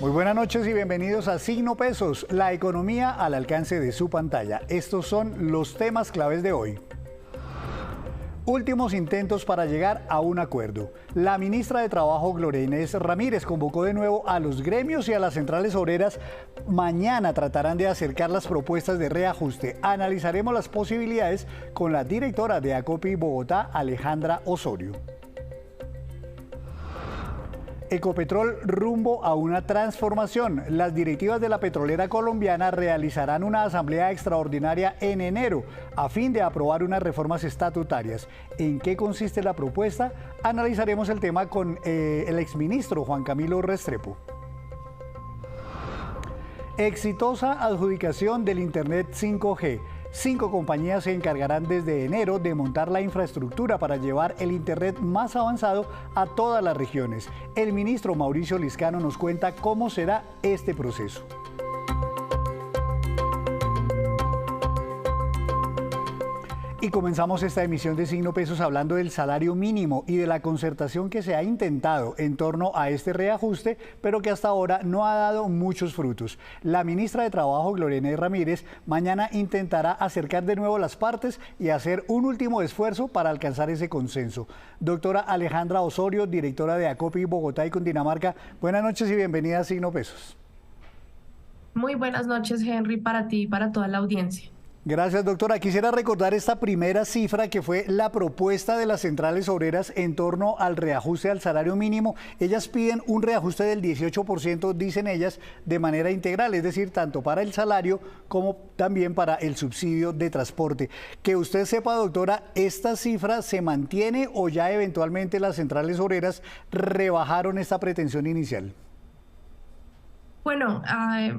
Muy buenas noches y bienvenidos a Signo Pesos, la economía al alcance de su pantalla. Estos son los temas claves de hoy. Últimos intentos para llegar a un acuerdo. La ministra de Trabajo, Gloria Inés Ramírez, convocó de nuevo a los gremios y a las centrales obreras. Mañana tratarán de acercar las propuestas de reajuste. Analizaremos las posibilidades con la directora de ACOPI Bogotá, Alejandra Osorio. Ecopetrol rumbo a una transformación. Las directivas de la petrolera colombiana realizarán una asamblea extraordinaria en enero a fin de aprobar unas reformas estatutarias. ¿En qué consiste la propuesta? Analizaremos el tema con el exministro Juan Camilo Restrepo. Exitosa adjudicación del Internet 5G. 5 compañías se encargarán desde enero de montar la infraestructura para llevar el Internet más avanzado a todas las regiones. El ministro Mauricio Liscano nos cuenta cómo será este proceso. Y comenzamos esta emisión de Signo Pesos hablando del salario mínimo y de la concertación que se ha intentado en torno a este reajuste, pero que hasta ahora no ha dado muchos frutos. La ministra de Trabajo, Gloria Inés Ramírez, mañana intentará acercar de nuevo las partes y hacer un último esfuerzo para alcanzar ese consenso. Doctora Alejandra Osorio, directora de ACOPI Bogotá y Cundinamarca, buenas noches y bienvenida a Signo Pesos. Muy buenas noches, Henry, para ti y para toda la audiencia. Gracias, doctora. Quisiera recordar esta primera cifra que fue la propuesta de las centrales obreras en torno al reajuste al salario mínimo. Ellas piden un reajuste del 18%, dicen ellas, de manera integral, es decir, tanto para el salario como también para el subsidio de transporte. Que usted sepa, doctora, ¿esta cifra se mantiene o ya eventualmente las centrales obreras rebajaron esta pretensión inicial? Bueno,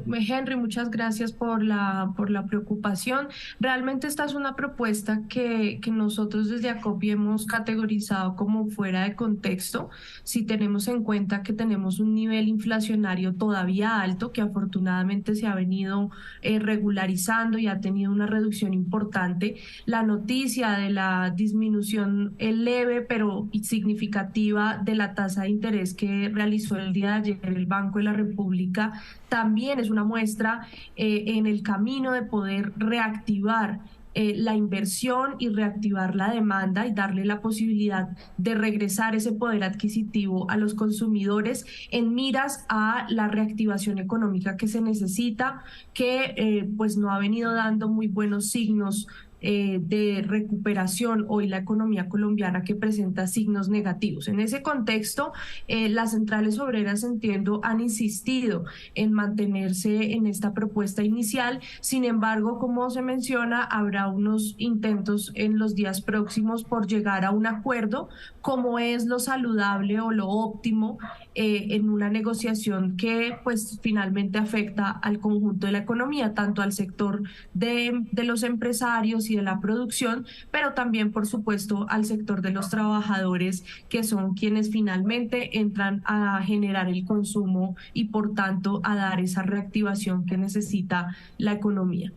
Henry, muchas gracias por la preocupación. Realmente esta es una propuesta que nosotros desde ACOPI hemos categorizado como fuera de contexto, si tenemos en cuenta que tenemos un nivel inflacionario todavía alto, que afortunadamente se ha venido regularizando y ha tenido una reducción importante. La noticia de la disminución leve pero significativa de la tasa de interés que realizó el día de ayer el Banco de la República también es una muestra en el camino de poder reactivar la inversión y reactivar la demanda y darle la posibilidad de regresar ese poder adquisitivo a los consumidores en miras a la reactivación económica que se necesita, que pues no ha venido dando muy buenos signos de recuperación hoy la economía colombiana, que presenta signos negativos. En ese contexto, las centrales obreras, entiendo, han insistido en mantenerse en esta propuesta inicial. Sin embargo, como se menciona, habrá unos intentos en los días próximos por llegar a un acuerdo, como es lo saludable o lo óptimo en una negociación que pues finalmente afecta al conjunto de la economía, tanto al sector de los empresarios y de la producción, pero también, por supuesto, al sector de los trabajadores, que son quienes finalmente entran a generar el consumo y, por tanto, a dar esa reactivación que necesita la economía.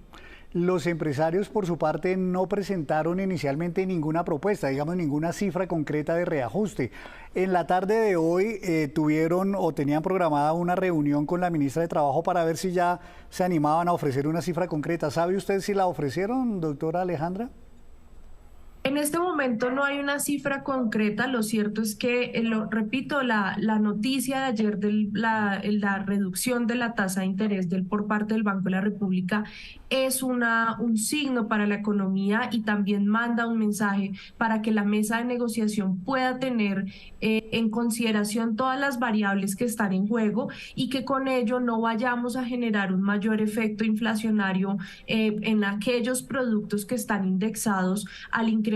Los empresarios, por su parte, no presentaron inicialmente ninguna propuesta, digamos, ninguna cifra concreta de reajuste. En la tarde de hoy tuvieron o tenían programada una reunión con la ministra de Trabajo para ver si ya se animaban a ofrecer una cifra concreta. ¿Sabe usted si la ofrecieron, doctora Alejandra? En este momento no hay una cifra concreta. Lo cierto es que, repito, la noticia de ayer de la reducción de la tasa de interés por parte del Banco de la República es un signo para la economía y también manda un mensaje para que la mesa de negociación pueda tener en consideración todas las variables que están en juego y que con ello no vayamos a generar un mayor efecto inflacionario en aquellos productos que están indexados al incremento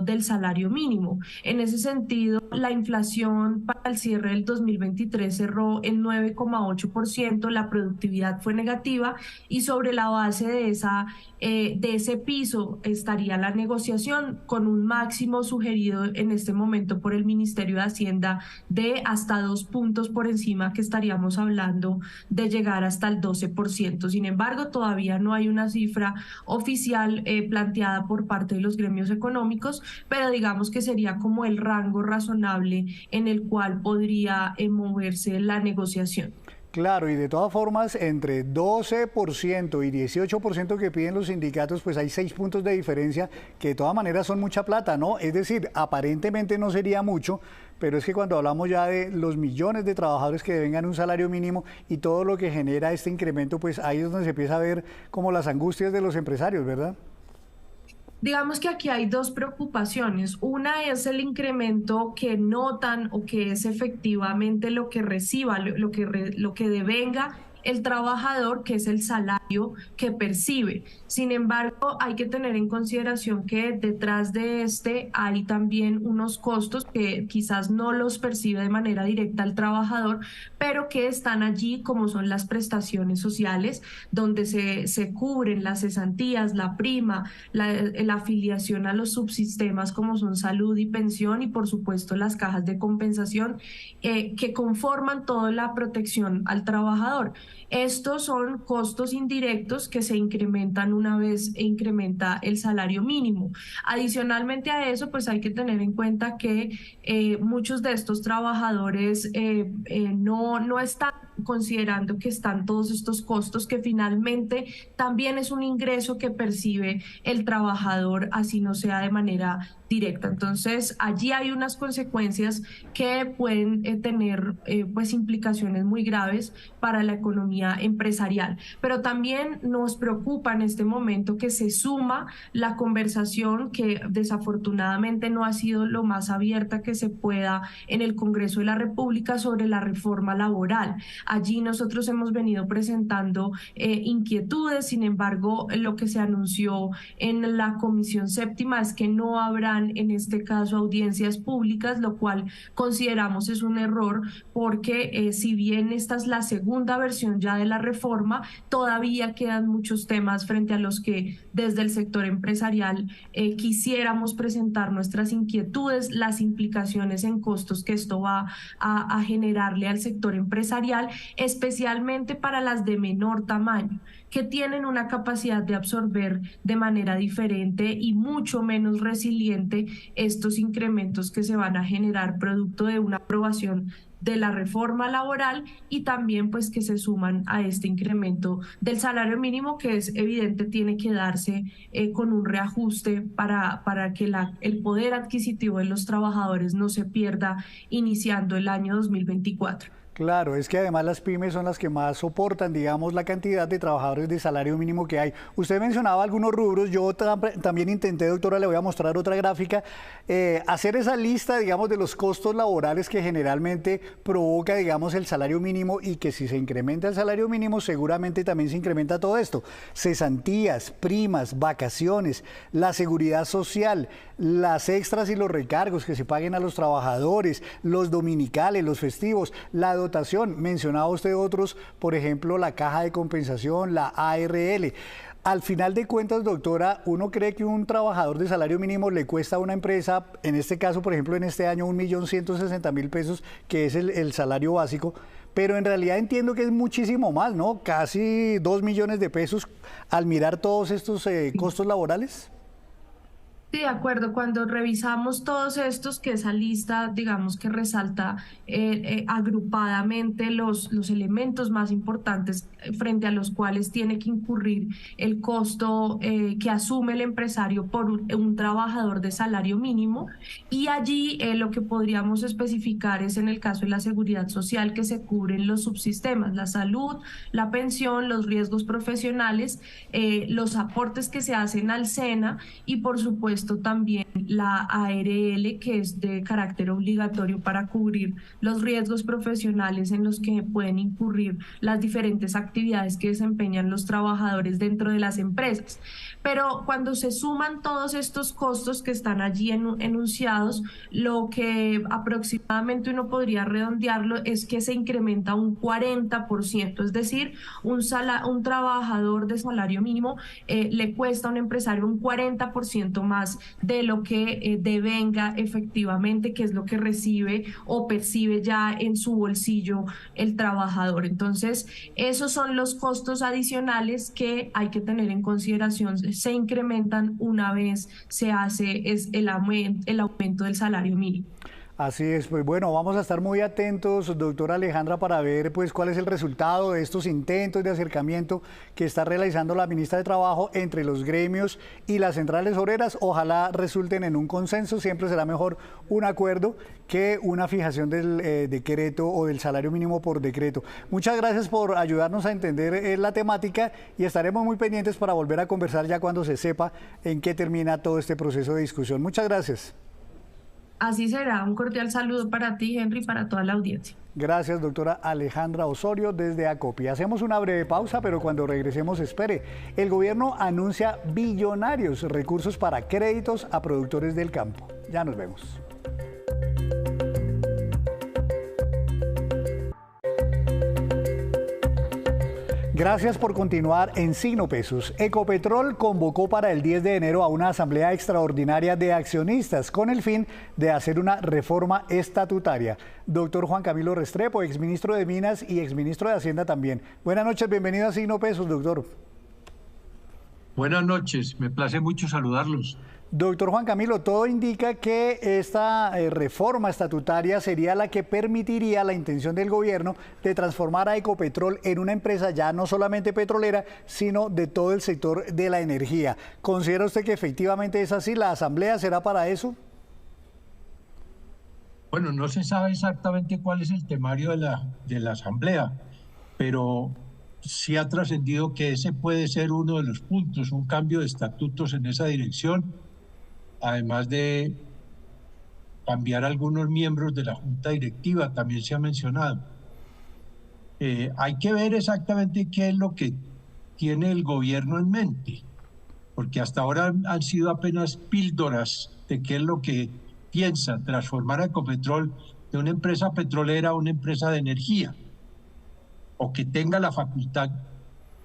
del salario mínimo. En ese sentido, la inflación para el cierre del 2023 cerró en 9,8%, la productividad fue negativa y sobre la base de ese piso estaría la negociación con un máximo sugerido en este momento por el Ministerio de Hacienda de hasta 2 puntos por encima, que estaríamos hablando de llegar hasta el 12%. Sin embargo, todavía no hay una cifra oficial planteada por parte de los gremios económicos, pero digamos que sería como el rango razonable en el cual podría moverse la negociación. Claro, y de todas formas, entre 12% y 18% que piden los sindicatos, pues hay 6 puntos de diferencia que de todas maneras son mucha plata, ¿no? Es decir, aparentemente no sería mucho, pero es que cuando hablamos ya de los millones de trabajadores que deben ganar un salario mínimo y todo lo que genera este incremento, pues ahí es donde se empieza a ver como las angustias de los empresarios, ¿verdad? Digamos que aquí hay dos preocupaciones. Una es el incremento que notan o que es efectivamente lo que reciba, lo que devenga el trabajador, que es el salario que percibe. Sin embargo, hay que tener en consideración que detrás de este hay también unos costos que quizás no los percibe de manera directa el trabajador, pero que están allí, como son las prestaciones sociales, donde se cubren las cesantías, la prima, la afiliación a los subsistemas como son salud y pensión y por supuesto las cajas de compensación que conforman toda la protección al trabajador. Estos son costos indirectos que se incrementan una vez incrementa el salario mínimo. Adicionalmente a eso, pues hay que tener en cuenta que muchos de estos trabajadores no están considerando que están todos estos costos, que finalmente también es un ingreso que percibe el trabajador, así no sea de manera directa. Entonces, allí hay unas consecuencias que pueden tener pues implicaciones muy graves para la economía empresarial. Pero también nos preocupa en este momento que se suma la conversación que desafortunadamente no ha sido lo más abierta que se pueda en el Congreso de la República sobre la reforma laboral. Allí nosotros hemos venido presentando inquietudes, sin embargo, lo que se anunció en la Comisión Séptima es que no habrán en este caso audiencias públicas, lo cual consideramos es un error porque si bien esta es la segunda versión ya de la reforma, todavía quedan muchos temas frente a los que desde el sector empresarial quisiéramos presentar nuestras inquietudes, las implicaciones en costos que esto va a generarle al sector empresarial, especialmente para las de menor tamaño, que tienen una capacidad de absorber de manera diferente y mucho menos resiliente estos incrementos que se van a generar producto de una aprobación de la reforma laboral y también pues que se suman a este incremento del salario mínimo que es evidente tiene que darse con un reajuste para que el poder adquisitivo de los trabajadores no se pierda iniciando el año 2024. Claro, es que además las pymes son las que más soportan, digamos, la cantidad de trabajadores de salario mínimo que hay. Usted mencionaba algunos rubros, yo también intenté, doctora, le voy a mostrar otra gráfica, hacer esa lista, digamos, de los costos laborales que generalmente provoca, digamos, el salario mínimo y que si se incrementa el salario mínimo, seguramente también se incrementa todo esto. Cesantías, primas, vacaciones, la seguridad social, las extras y los recargos que se paguen a los trabajadores, los dominicales, los festivos, la dotación. Mencionaba usted otros, por ejemplo, la caja de compensación, la ARL. Al final de cuentas, doctora, uno cree que un trabajador de salario mínimo le cuesta a una empresa, en este caso, por ejemplo, en este año, 1.160.000 pesos, que es el salario básico, pero en realidad entiendo que es muchísimo más, ¿no? Casi 2 millones de pesos al mirar todos estos costos laborales. Sí, de acuerdo. Cuando revisamos todos estos, que esa lista, digamos que resalta agrupadamente los elementos más importantes frente a los cuales tiene que incurrir el costo que asume el empresario por un trabajador de salario mínimo. Y allí lo que podríamos especificar es en el caso de la seguridad social que se cubren los subsistemas, la salud, la pensión, los riesgos profesionales, los aportes que se hacen al SENA y por supuesto también la ARL, que es de carácter obligatorio para cubrir los riesgos profesionales en los que pueden incurrir las diferentes actividades que desempeñan los trabajadores dentro de las empresas. Pero cuando se suman todos estos costos que están allí enunciados, lo que aproximadamente uno podría redondearlo es que se incrementa un 40%, es decir, un trabajador de salario mínimo le cuesta a un empresario un 40% más de lo que devenga efectivamente, que es lo que recibe o percibe ya en su bolsillo el trabajador. Entonces, esos son los costos adicionales que hay que tener en consideración. Se incrementan una vez se hace el aumento del salario mínimo. Así es, pues bueno, vamos a estar muy atentos, doctora Alejandra, para ver pues cuál es el resultado de estos intentos de acercamiento que está realizando la ministra de Trabajo entre los gremios y las centrales obreras. Ojalá resulten en un consenso, siempre será mejor un acuerdo que una fijación del decreto o del salario mínimo por decreto. Muchas gracias por ayudarnos a entender la temática y estaremos muy pendientes para volver a conversar ya cuando se sepa en qué termina todo este proceso de discusión. Muchas gracias. Así será. Un cordial saludo para ti, Henry, y para toda la audiencia. Gracias, doctora Alejandra Osorio, desde Acopi. Hacemos una breve pausa, pero cuando regresemos, espere. El gobierno anuncia billonarios recursos para créditos a productores del campo. Ya nos vemos. Gracias por continuar en Signo Pesos. Ecopetrol convocó para el 10 de enero a una asamblea extraordinaria de accionistas con el fin de hacer una reforma estatutaria. Doctor Juan Camilo Restrepo, exministro de Minas y exministro de Hacienda también. Buenas noches, bienvenido a Signo Pesos, doctor. Buenas noches, me place mucho saludarlos. Doctor Juan Camilo, todo indica que esta reforma estatutaria sería la que permitiría la intención del gobierno de transformar a Ecopetrol en una empresa ya no solamente petrolera, sino de todo el sector de la energía. ¿Considera usted que efectivamente es así? ¿La asamblea será para eso? Bueno, no se sabe exactamente cuál es el temario de la asamblea, pero sí ha trascendido que ese puede ser uno de los puntos, un cambio de estatutos en esa dirección, además de cambiar algunos miembros de la junta directiva, también se ha mencionado. Hay que ver exactamente qué es lo que tiene el gobierno en mente, porque hasta ahora han sido apenas píldoras de qué es lo que piensa transformar a Ecopetrol de una empresa petrolera a una empresa de energía, o que tenga la facultad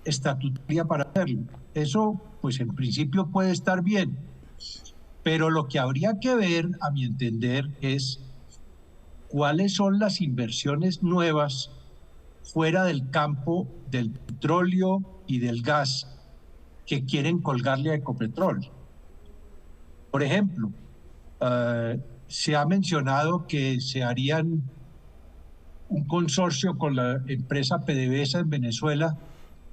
estatutaria para hacerlo. Eso, pues en principio puede estar bien, pero lo que habría que ver, a mi entender, es cuáles son las inversiones nuevas fuera del campo del petróleo y del gas que quieren colgarle a Ecopetrol. Por ejemplo, se ha mencionado que se harían un consorcio con la empresa PDVSA en Venezuela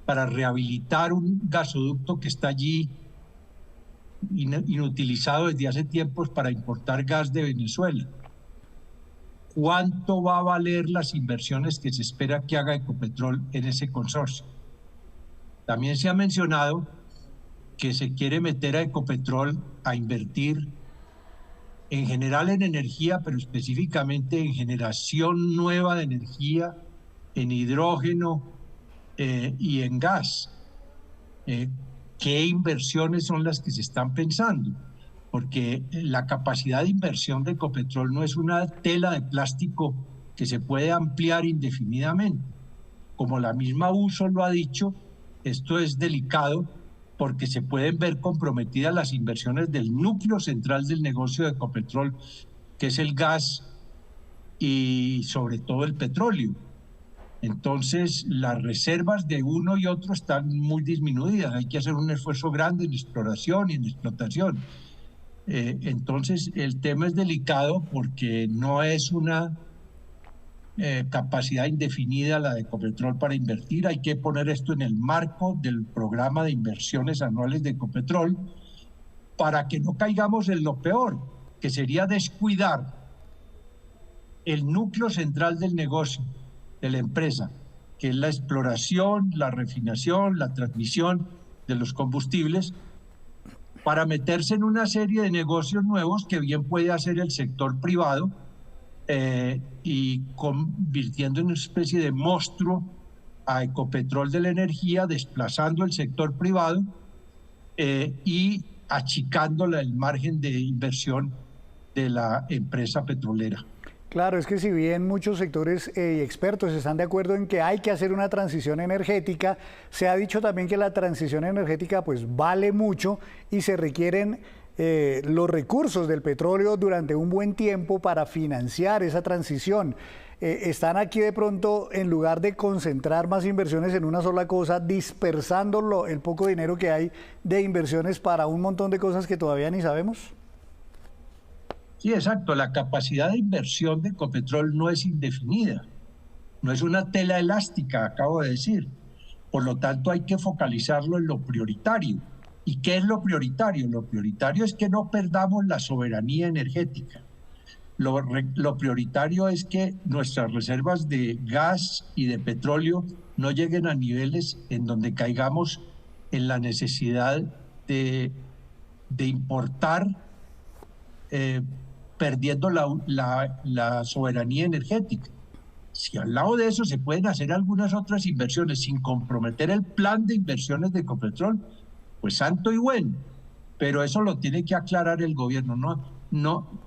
para rehabilitar un gasoducto que está allí inutilizado desde hace tiempos para importar gas de Venezuela. ¿Cuánto va a valer las inversiones que se espera que haga Ecopetrol en ese consorcio? También se ha mencionado que se quiere meter a Ecopetrol a invertir en general en energía, pero específicamente en generación nueva de energía, en hidrógeno y en gas. ¿Qué inversiones son las que se están pensando? Porque la capacidad de inversión de Ecopetrol no es una tela de plástico que se puede ampliar indefinidamente. Como la misma USO lo ha dicho, esto es delicado porque se pueden ver comprometidas las inversiones del núcleo central del negocio de Ecopetrol, que es el gas y sobre todo el petróleo. Entonces, las reservas de uno y otro están muy disminuidas. Hay que hacer un esfuerzo grande en exploración y en explotación. Entonces, el tema es delicado porque no es una capacidad indefinida la de Ecopetrol para invertir. Hay que poner esto en el marco del programa de inversiones anuales de Ecopetrol para que no caigamos en lo peor, que sería descuidar el núcleo central del negocio de la empresa, que es la exploración, la refinación, la transmisión de los combustibles, para meterse en una serie de negocios nuevos que bien puede hacer el sector privado y convirtiendo en una especie de monstruo a Ecopetrol de la energía, desplazando el sector privado y achicándole el margen de inversión de la empresa petrolera. Claro, es que si bien muchos sectores y expertos están de acuerdo en que hay que hacer una transición energética, se ha dicho también que la transición energética pues vale mucho y se requieren los recursos del petróleo durante un buen tiempo para financiar esa transición. Están aquí de pronto, en lugar de concentrar más inversiones en una sola cosa, dispersando el poco dinero que hay de inversiones para un montón de cosas que todavía ni sabemos. Sí, exacto. La capacidad de inversión de Ecopetrol no es indefinida, no es una tela elástica, acabo de decir. Por lo tanto, hay que focalizarlo en lo prioritario. ¿Y qué es lo prioritario? Lo prioritario es que no perdamos la soberanía energética. Lo prioritario es que nuestras reservas de gas y de petróleo no lleguen a niveles en donde caigamos en la necesidad de importar, perdiendo la soberanía energética. Si al lado de eso se pueden hacer algunas otras inversiones sin comprometer el plan de inversiones de Ecopetrol, pues santo y bueno, pero eso lo tiene que aclarar el gobierno,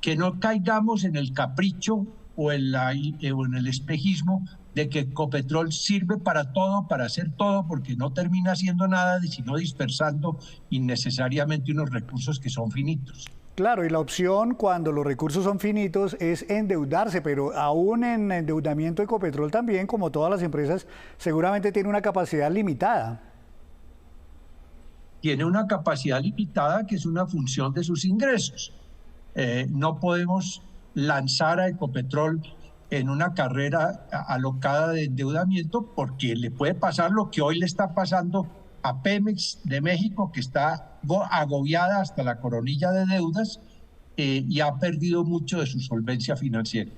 que no caigamos en el capricho o en el espejismo de que Ecopetrol sirve para todo, para hacer todo, porque no termina haciendo nada, sino dispersando innecesariamente unos recursos que son finitos. Claro, y la opción cuando los recursos son finitos es endeudarse, pero aún en endeudamiento Ecopetrol también, como todas las empresas, seguramente tiene una capacidad limitada. Tiene una capacidad limitada que es una función de sus ingresos. No podemos lanzar a Ecopetrol en una carrera alocada de endeudamiento porque le puede pasar lo que hoy le está pasando a Pemex de México, que está agobiada hasta la coronilla de deudas y ha perdido mucho de su solvencia financiera.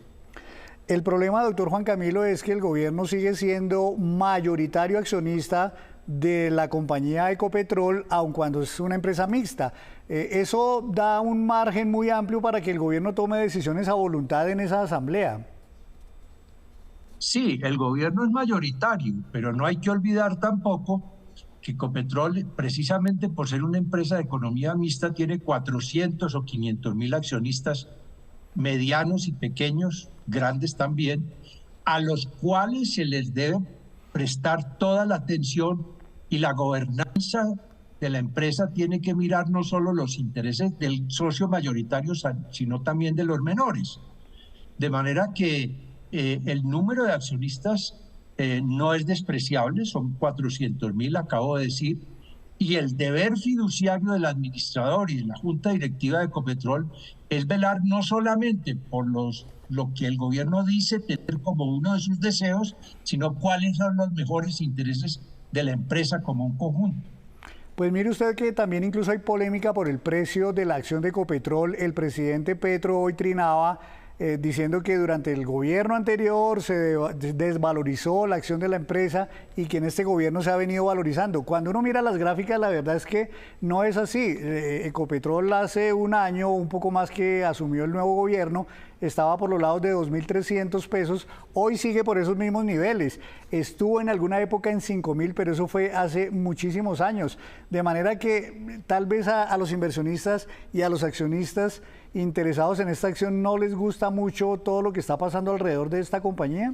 El problema, doctor Juan Camilo, es que el gobierno sigue siendo mayoritario accionista de la compañía Ecopetrol, aun cuando es una empresa mixta. Eso da un margen muy amplio para que el gobierno tome decisiones a voluntad en esa asamblea. Sí, el gobierno es mayoritario, pero no hay que olvidar tampoco que Ecopetrol, precisamente por ser una empresa de economía mixta, tiene 400 o 500.000 accionistas medianos y pequeños, grandes también, a los cuales se les debe prestar toda la atención, y la gobernanza de la empresa tiene que mirar no solo los intereses del socio mayoritario, sino también de los menores. De manera que el número de accionistas no es despreciable, son 400.000, acabo de decir, y el deber fiduciario del administrador y de la junta directiva de Ecopetrol es velar no solamente por lo que el gobierno dice tener como uno de sus deseos, sino cuáles son los mejores intereses de la empresa como un conjunto. Pues mire usted que también incluso hay polémica por el precio de la acción de Ecopetrol. El presidente Petro hoy trinaba diciendo que durante el gobierno anterior se desvalorizó la acción de la empresa y que en este gobierno se ha venido valorizando. Cuando uno mira las gráficas, la verdad es que no es así. Ecopetrol hace un año, un poco más que asumió el nuevo gobierno, estaba por los lados de 2.300 pesos, hoy sigue por esos mismos niveles. Estuvo en alguna época en 5.000, pero eso fue hace muchísimos años. De manera que tal vez a los inversionistas y a los accionistas interesados en esta acción no les gusta mucho todo lo que está pasando alrededor de esta compañía.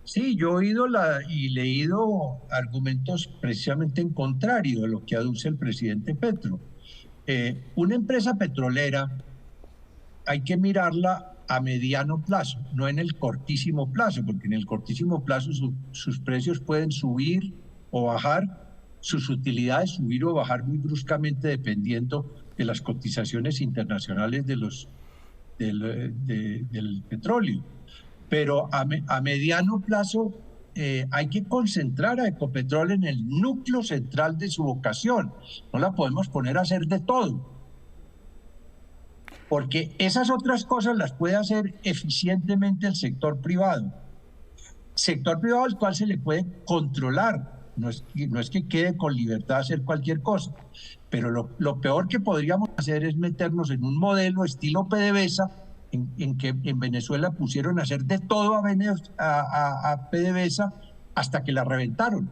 Sí, yo he oído y leído argumentos precisamente en contrario de lo que aduce el presidente Petro. Una empresa petrolera hay que mirarla a mediano plazo, no en el cortísimo plazo, porque en el cortísimo plazo sus precios pueden subir o bajar, sus utilidades subir o bajar muy bruscamente dependiendo de las cotizaciones internacionales del petróleo. Pero a mediano plazo hay que concentrar a Ecopetrol en el núcleo central de su vocación. No la podemos poner a hacer de todo, porque esas otras cosas las puede hacer eficientemente el sector privado. Sector privado al cual se le puede controlar, no es que quede con libertad de hacer cualquier cosa, pero lo peor que podríamos hacer es meternos en un modelo estilo PDVSA, en que en Venezuela pusieron a hacer de todo a PDVSA hasta que la reventaron.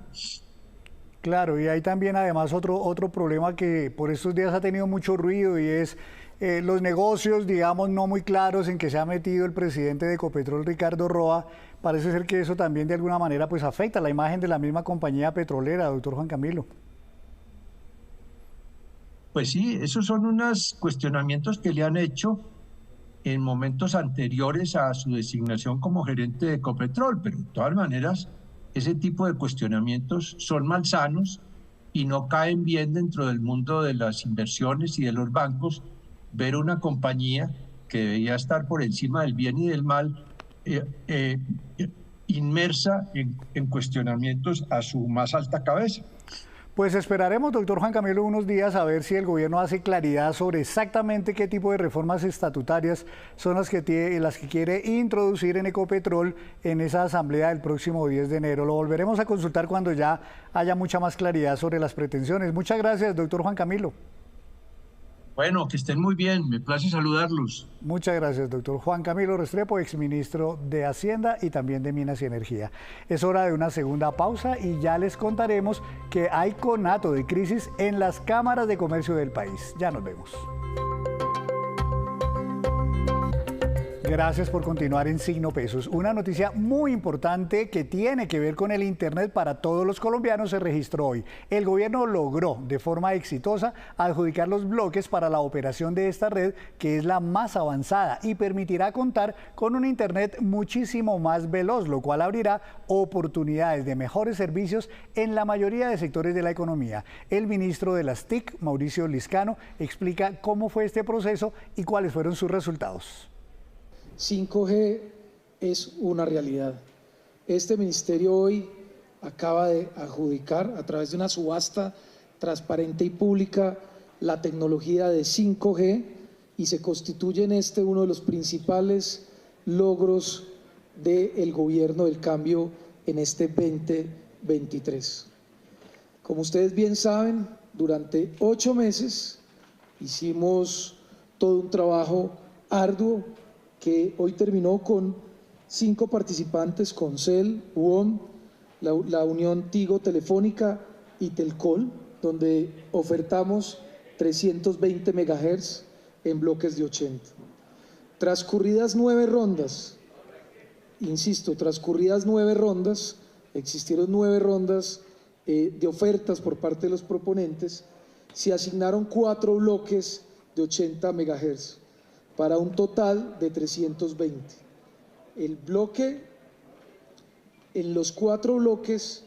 Claro, y hay también además otro problema que por estos días ha tenido mucho ruido y es los negocios, digamos, no muy claros en que se ha metido el presidente de Ecopetrol, Ricardo Roa. Parece ser que eso también de alguna manera pues afecta la imagen de la misma compañía petrolera, doctor Juan Camilo. Pues sí, esos son unos cuestionamientos que le han hecho en momentos anteriores a su designación como gerente de Ecopetrol, pero de todas maneras ese tipo de cuestionamientos son malsanos y no caen bien dentro del mundo de las inversiones y de los bancos, ver una compañía que debería estar por encima del bien y del mal, inmersa en cuestionamientos a su más alta cabeza. Pues esperaremos, doctor Juan Camilo, unos días a ver si el gobierno hace claridad sobre exactamente qué tipo de reformas estatutarias son las que quiere introducir en Ecopetrol en esa asamblea del próximo 10 de enero. Lo volveremos a consultar cuando ya haya mucha más claridad sobre las pretensiones. Muchas gracias, doctor Juan Camilo. Bueno, que estén muy bien, me place saludarlos. Muchas gracias, doctor Juan Camilo Restrepo, exministro de Hacienda y también de Minas y Energía. Es hora de una segunda pausa y ya les contaremos que hay conato de crisis en las cámaras de comercio del país. Ya nos vemos. Gracias por continuar en Signo Pesos. Una noticia muy importante que tiene que ver con el Internet para todos los colombianos se registró hoy. El gobierno logró de forma exitosa adjudicar los bloques para la operación de esta red, que es la más avanzada y permitirá contar con un Internet muchísimo más veloz, lo cual abrirá oportunidades de mejores servicios en la mayoría de sectores de la economía. El ministro de las TIC, Mauricio Liscano, explica cómo fue este proceso y cuáles fueron sus resultados. 5G es una realidad. Este ministerio hoy acaba de adjudicar a través de una subasta transparente y pública la tecnología de 5G y se constituye en uno de los principales logros del gobierno del cambio en este 2023. Como ustedes bien saben, durante 8 meses hicimos todo un trabajo arduo que hoy terminó con 5 participantes, Concel, UOM, la Unión Tigo Telefónica y Telcol, donde ofertamos 320 MHz en bloques de 80. Transcurridas 9 rondas, insisto, existieron 9 rondas de ofertas por parte de los proponentes, se asignaron 4 bloques de 80 MHz. Para un total de 320. En los 4 bloques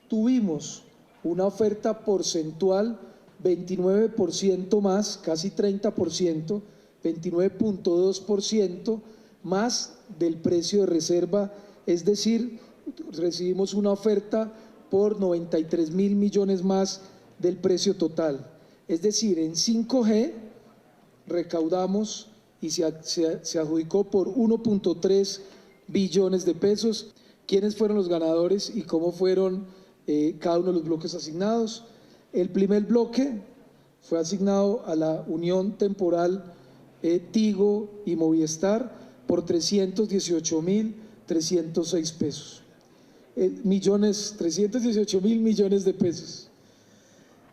tuvimos una oferta porcentual 29% más, casi 30%, 29.2% más del precio de reserva, es decir, recibimos una oferta por 93.000 millones más del precio total. Es decir, en 5G recaudamos y se adjudicó por 1.3 billones de pesos. ¿Quiénes fueron los ganadores y cómo fueron cada uno de los bloques asignados? El primer bloque fue asignado a la Unión Temporal Tigo y Movistar por 318.306 pesos. 318.000 millones de pesos.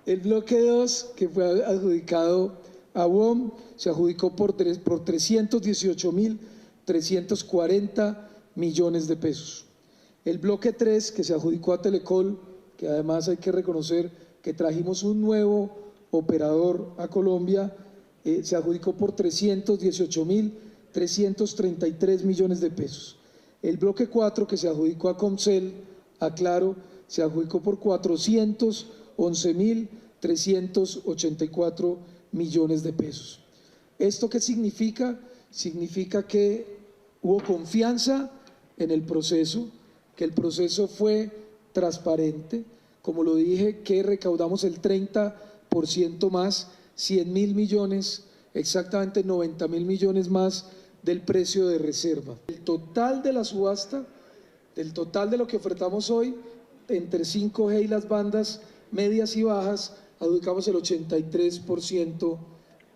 El bloque 2, que fue adjudicado a WOM, se adjudicó por 318.340 millones de pesos. El bloque 3, que se adjudicó a Telecol, que además hay que reconocer que trajimos un nuevo operador a Colombia, se adjudicó por 318.333 millones de pesos. El bloque 4, que se adjudicó a Comcel, a Claro, se adjudicó por 411.384 millones de pesos. ¿Esto qué significa? Significa que hubo confianza en el proceso, que el proceso fue transparente, como lo dije, que recaudamos el 30% más, 100.000 millones, exactamente 90.000 millones más del precio de reserva. El total de la subasta, del total de lo que ofertamos hoy, entre 5G y las bandas medias y bajas, adjudicamos el 83%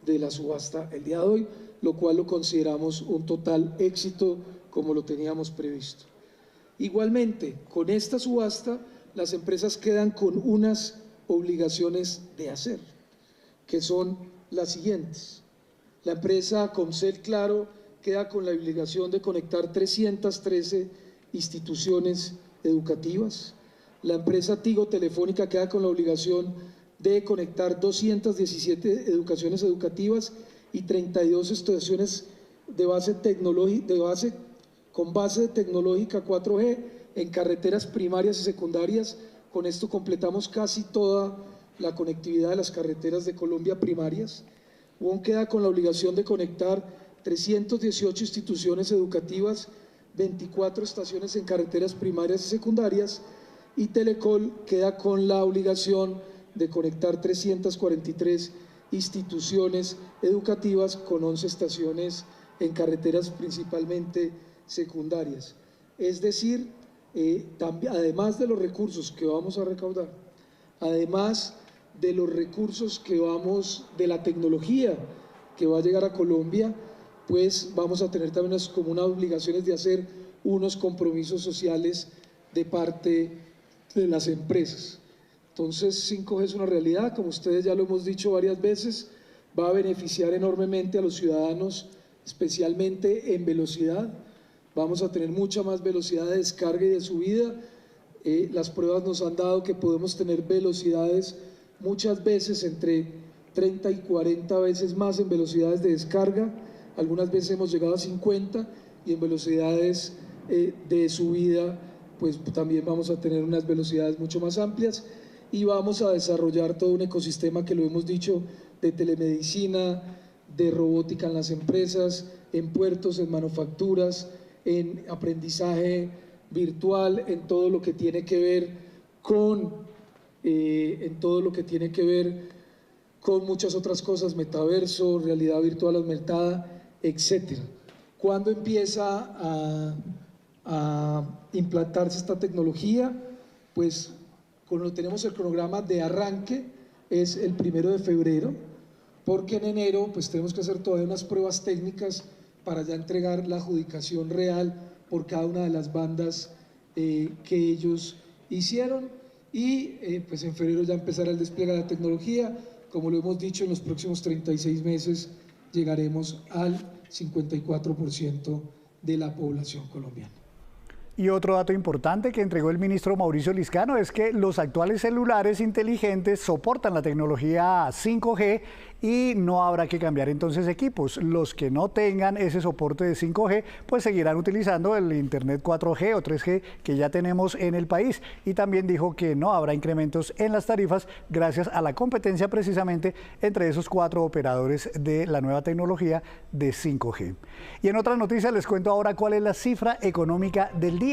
de la subasta el día de hoy, lo cual lo consideramos un total éxito como lo teníamos previsto. Igualmente, con esta subasta, las empresas quedan con unas obligaciones de hacer, que son las siguientes. La empresa Comcel Claro queda con la obligación de conectar 313 instituciones educativas. La empresa Tigo Telefónica queda con la obligación de conectar 217 educaciones educativas y 32 estaciones con base tecnológica 4G en carreteras primarias y secundarias. Con esto completamos casi toda la conectividad de las carreteras de Colombia primarias. UON queda con la obligación de conectar 318 instituciones educativas, 24 estaciones en carreteras primarias y secundarias, y Telecol queda con la obligación de conectar 343 instituciones educativas con 11 estaciones en carreteras principalmente secundarias. Es decir, además de los recursos que vamos a recaudar, además de los recursos de la tecnología que va a llegar a Colombia, pues vamos a tener también como unas obligaciones de hacer unos compromisos sociales de parte de las empresas. Entonces 5G es una realidad, como ustedes ya lo hemos dicho varias veces, va a beneficiar enormemente a los ciudadanos, especialmente en velocidad. Vamos a tener mucha más velocidad de descarga y de subida. Las pruebas nos han dado que podemos tener velocidades muchas veces entre 30 y 40 veces más en velocidades de descarga. Algunas veces hemos llegado a 50 y en velocidades de subida pues también vamos a tener unas velocidades mucho más amplias, y vamos a desarrollar todo un ecosistema que lo hemos dicho de telemedicina, de robótica en las empresas, en puertos, en manufacturas, en aprendizaje virtual, en todo lo que tiene que ver con muchas otras cosas, metaverso, realidad virtual aumentada, etcétera. ¿Cuándo empieza a implantarse esta tecnología? Pues cuando tenemos el cronograma de arranque es el 1 de febrero, porque en enero pues tenemos que hacer todavía unas pruebas técnicas para ya entregar la adjudicación real por cada una de las bandas que ellos hicieron, y pues en febrero ya empezará el despliegue de la tecnología. Como lo hemos dicho, en los próximos 36 meses llegaremos al 54% de la población colombiana. Y otro dato importante que entregó el ministro Mauricio Liscano es que los actuales celulares inteligentes soportan la tecnología 5G y no habrá que cambiar entonces equipos. Los que no tengan ese soporte de 5G pues seguirán utilizando el Internet 4G o 3G que ya tenemos en el país. Y también dijo que no habrá incrementos en las tarifas gracias a la competencia precisamente entre esos 4 operadores de la nueva tecnología de 5G. Y en otras noticias les cuento ahora cuál es la cifra económica del día.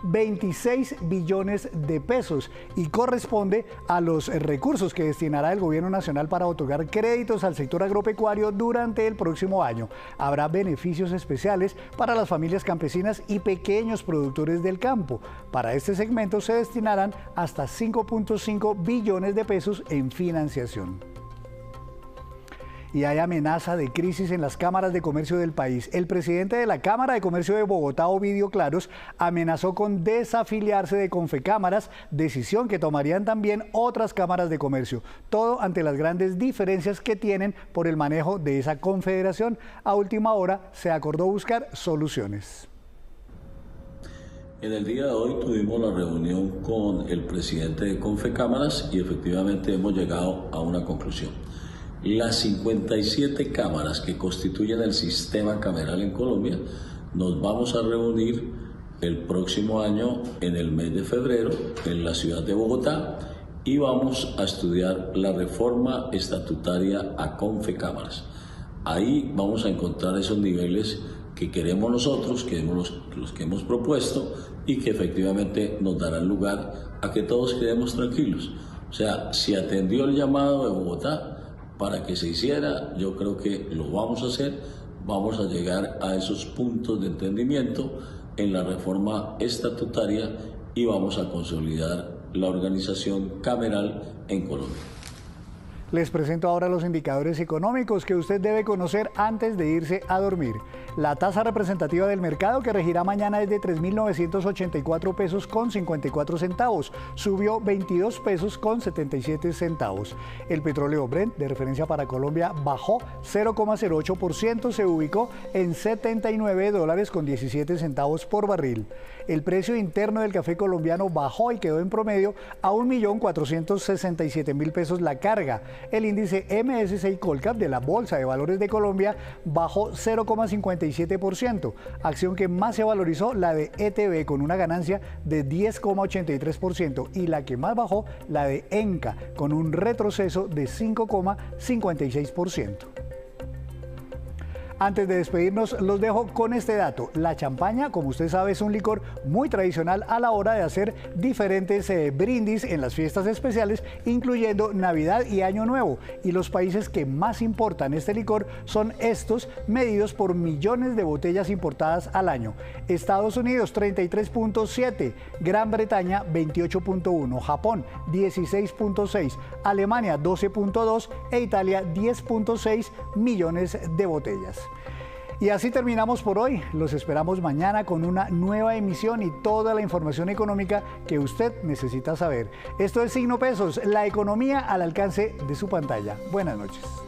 26 billones de pesos y corresponde a los recursos que destinará el gobierno nacional para otorgar créditos al sector agropecuario durante el próximo año. Habrá beneficios especiales para las familias campesinas y pequeños productores del campo. Para este segmento se destinarán hasta 5.5 billones de pesos en financiación. Y hay amenaza de crisis en las cámaras de comercio del país. El presidente de la Cámara de Comercio de Bogotá, Ovidio Claros, amenazó con desafiliarse de Confecámaras, decisión que tomarían también otras cámaras de comercio. Todo ante las grandes diferencias que tienen por el manejo de esa confederación. A última hora se acordó buscar soluciones. En el día de hoy tuvimos la reunión con el presidente de Confecámaras y efectivamente hemos llegado a una conclusión. Las 57 cámaras que constituyen el sistema cameral en Colombia, nos vamos a reunir el próximo año en el mes de febrero en la ciudad de Bogotá y vamos a estudiar la reforma estatutaria a Confecámaras. Ahí vamos a encontrar esos niveles que queremos nosotros, que los que hemos propuesto y que efectivamente nos darán lugar a que todos quedemos tranquilos. O sea, si atendió el llamado de Bogotá para que se hiciera, yo creo que lo vamos a hacer, vamos a llegar a esos puntos de entendimiento en la reforma estatutaria y vamos a consolidar la organización cameral en Colombia. Les presento ahora los indicadores económicos que usted debe conocer antes de irse a dormir. La tasa representativa del mercado que regirá mañana es de 3.984 pesos con 54 centavos. Subió 22 pesos con 77 centavos. El petróleo Brent de referencia para Colombia bajó 0,08%, se ubicó en $79 con 17 centavos por barril. El precio interno del café colombiano bajó y quedó en promedio a 1.467.000 pesos la carga. El índice MSCI Colcap de la Bolsa de Valores de Colombia bajó 0,57%, acción que más se valorizó la de ETB con una ganancia de 10,83% y la que más bajó la de ENCA con un retroceso de 5,56%. Antes de despedirnos, los dejo con este dato. La champaña, como usted sabe, es un licor muy tradicional a la hora de hacer diferentes brindis en las fiestas especiales, incluyendo Navidad y Año Nuevo. Y los países que más importan este licor son estos, medidos por millones de botellas importadas al año. Estados Unidos, 33.7, Gran Bretaña, 28.1, Japón, 16.6, Alemania, 12.2 e Italia, 10.6 millones de botellas. Y así terminamos por hoy. Los esperamos mañana con una nueva emisión y toda la información económica que usted necesita saber. Esto es Signo Pesos, la economía al alcance de su pantalla. Buenas noches.